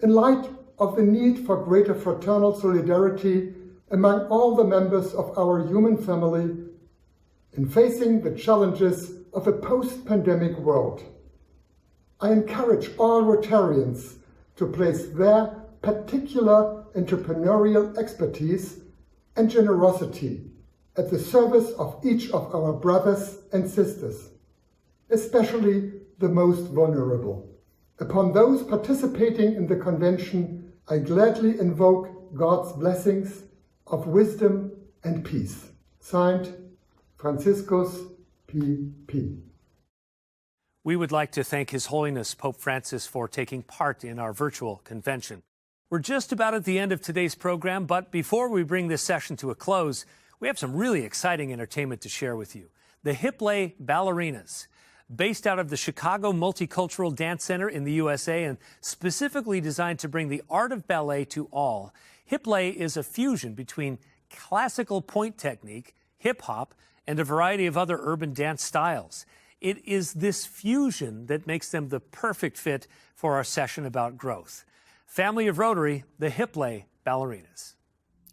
In light of the need for greater fraternal solidarity among all the members of our human family in facing the challenges of a post-pandemic world, I encourage all Rotarians to place their particular entrepreneurial expertise and generosity at the service of each of our brothers and sisters, especially the most vulnerable. Upon those participating in the convention, I gladly invoke God's blessings of wisdom and peace. Signed, Franciscus P.P. We would like to thank His Holiness Pope Francis for taking part in our virtual convention. We're just about at the end of today's program, but before we bring this session to a close, we have some really exciting entertainment to share with you. the Hipley Ballerinas. Based out of the Chicago Multicultural Dance Center in the USA and specifically designed to bring the art of ballet to all, Hipley is a fusion between classical point technique, hip-hop, and a variety of other urban dance styles. It is this fusion that makes them the perfect fit for our session about growth. Family of Rotary, the Hipley Ballerinas.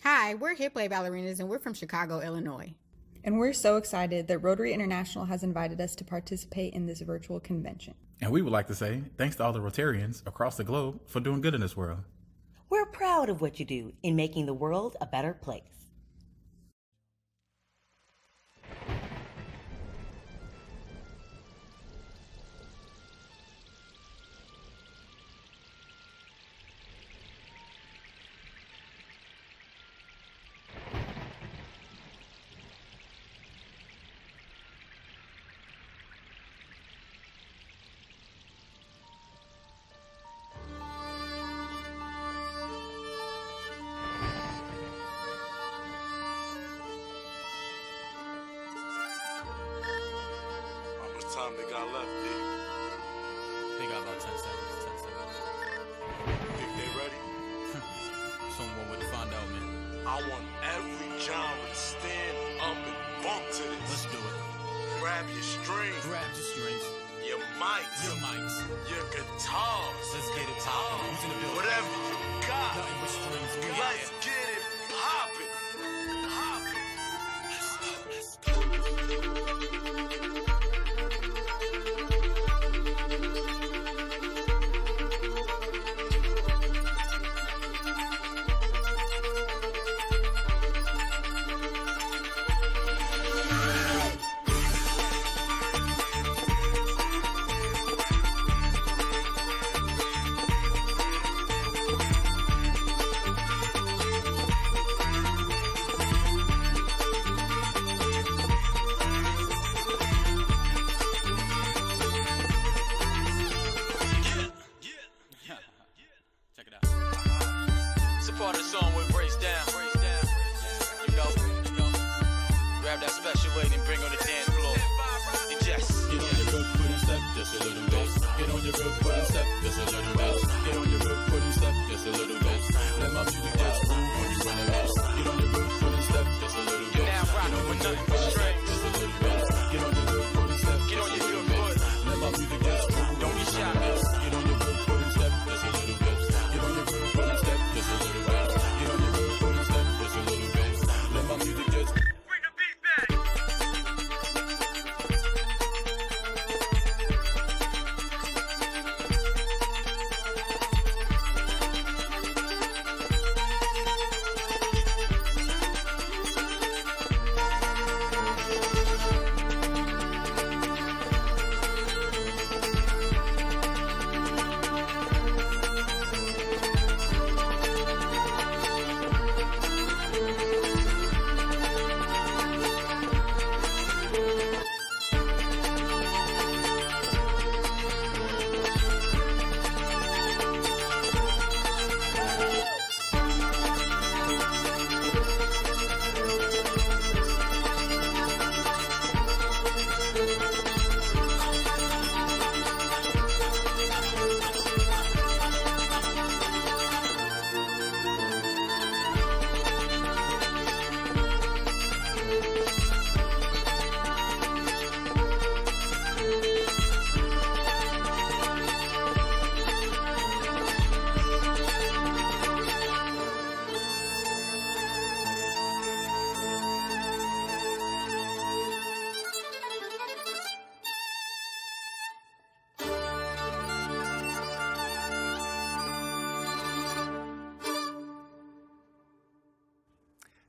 Hi, we're Hipley Ballerinas and we're from Chicago, Illinois. And we're so excited that Rotary International has invited us to participate in this virtual convention. And we would like to say thanks to all the Rotarians across the globe for doing good in this world. We're proud of what you do in making the world a better place. Time they got left, D? They got about 10 seconds. Think they ready? Someone would find out, man. I want every genre to stand up and bump to this. Let's do it. Grab your strings. Your mics. Your guitars. Let's get it poppin'. Who's in the building? Whatever you got. Nothing but strings. Let's get it poppin'. Let's go.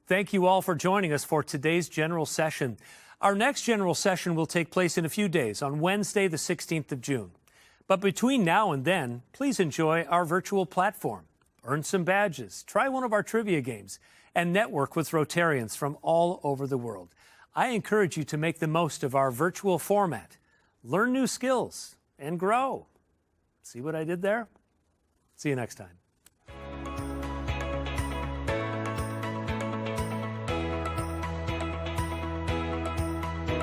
Thank you all for joining us for today's general session. Our next general session will take place in a few days on Wednesday, the 16th of June. But between now and then, please enjoy our virtual platform, earn some badges, try one of our trivia games, and network with Rotarians from all over the world. I encourage you to make the most of our virtual format, learn new skills, and grow. See what I did there? See you next time.